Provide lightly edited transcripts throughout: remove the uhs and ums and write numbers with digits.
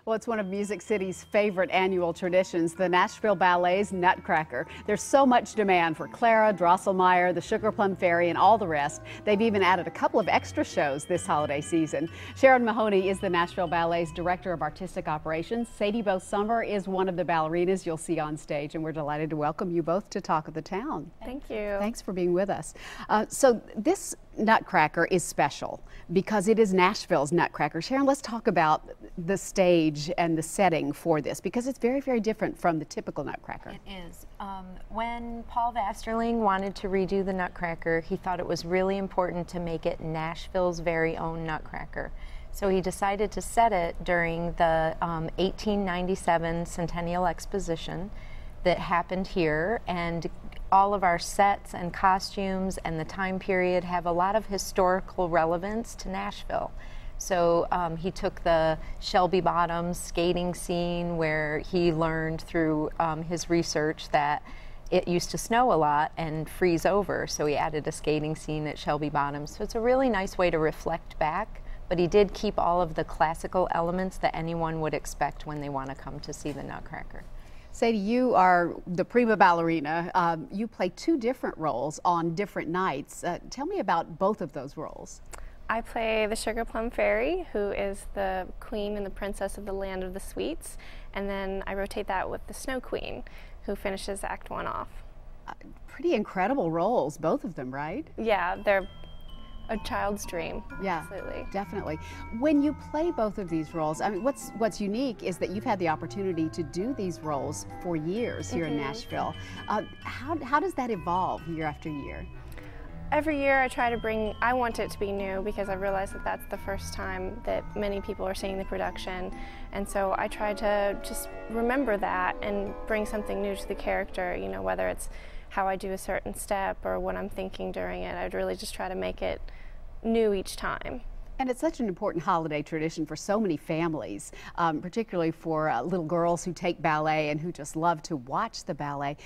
Well, it's one of Music City's favorite annual traditions, the Nashville Ballet's Nutcracker. There's so much demand for Clara, Drosselmeyer, the Sugar Plum Fairy, and all the rest. They've even added a couple of extra shows this holiday season. Sharon Mahoney is the Nashville Ballet's Director of Artistic Operations. Sadie Bo-Summer is one of the ballerinas you'll see on stage, and we're delighted to welcome you both to Talk of the Town. Thank you. Thanks for being with us. So this Nutcracker is special because it is Nashville's Nutcracker. Sharon, let's talk about the stage and the setting for this, because it's very, very different from the typical Nutcracker. It is. When Paul Vasterling wanted to redo the Nutcracker, he thought it was really important to make it Nashville's very own Nutcracker. So he decided to set it during the 1897 Centennial Exposition that happened here, and all of our sets and costumes and the time period have a lot of historical relevance to Nashville. So he took the Shelby Bottoms skating scene, where he learned through his research that it used to snow a lot and freeze over, so he added a skating scene at Shelby Bottoms. So it's a really nice way to reflect back, but he did keep all of the classical elements that anyone would expect when they want to come to see the Nutcracker. Sadie, you are the prima ballerina. You play two different roles on different nights. Tell me about both of those roles. I play the Sugar Plum Fairy, who is the queen and the princess of the land of the sweets, and then I rotate that with the Snow Queen, who finishes Act 1 off. Pretty incredible roles, both of them, right? Yeah, they're a child's dream. Yeah, absolutely. Definitely. When you play both of these roles, I mean, what's unique is that you've had the opportunity to do these roles for years here in Nashville. How does that evolve year after year? Every year I want it to be new, because I realize that that's the first time that many people are seeing the production, and so I try to just remember that and bring something new to the character, you know, whether it's how I do a certain step or what I'm thinking during it. I'd really just try to make it new each time. And it's such an important holiday tradition for so many families, particularly for little girls who take ballet and who just love to watch the ballet.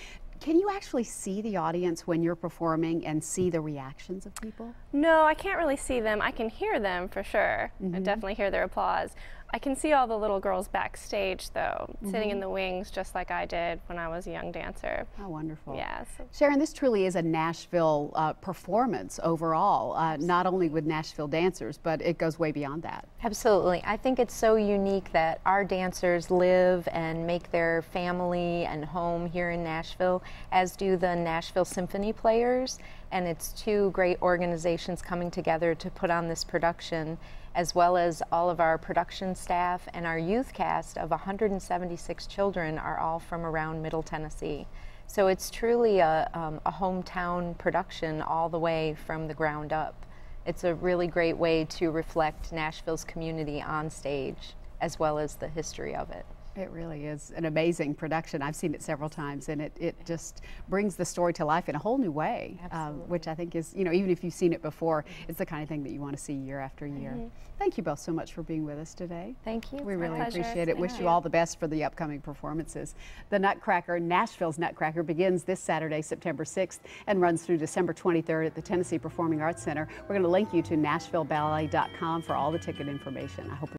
Can you actually see the audience when you're performing and see the reactions of people? No, I can't really see them. I can hear them for sure. I definitely hear their applause. I can see all the little girls backstage, though, sitting in the wings just like I did when I was a young dancer. How wonderful. Yes. Sharon, this truly is a Nashville performance overall, not only with Nashville dancers, but it goes way beyond that. Absolutely. I think it's so unique that our dancers live and make their family and home here in Nashville, as do the Nashville Symphony Players, and it's two great organizations coming together to put on this production, as well as all of our production staff, and our youth cast of 176 children are all from around Middle Tennessee. So it's truly a hometown production all the way from the ground up. It's a really great way to reflect Nashville's community on stage, as well as the history of it. It really is an amazing production. I've seen it several times, and it just brings the story to life in a whole new way, which I think is, you know, even if you've seen it before, it's the kind of thing that you want to see year after year. Thank you both so much for being with us today. Thank you. We really appreciate it. Wish you all the best for the upcoming performances. The Nutcracker, Nashville's Nutcracker, begins this Saturday, September 6th, and runs through December 23rd at the Tennessee Performing Arts Center. We're going to link you to NashvilleBallet.com for all the ticket information. I hope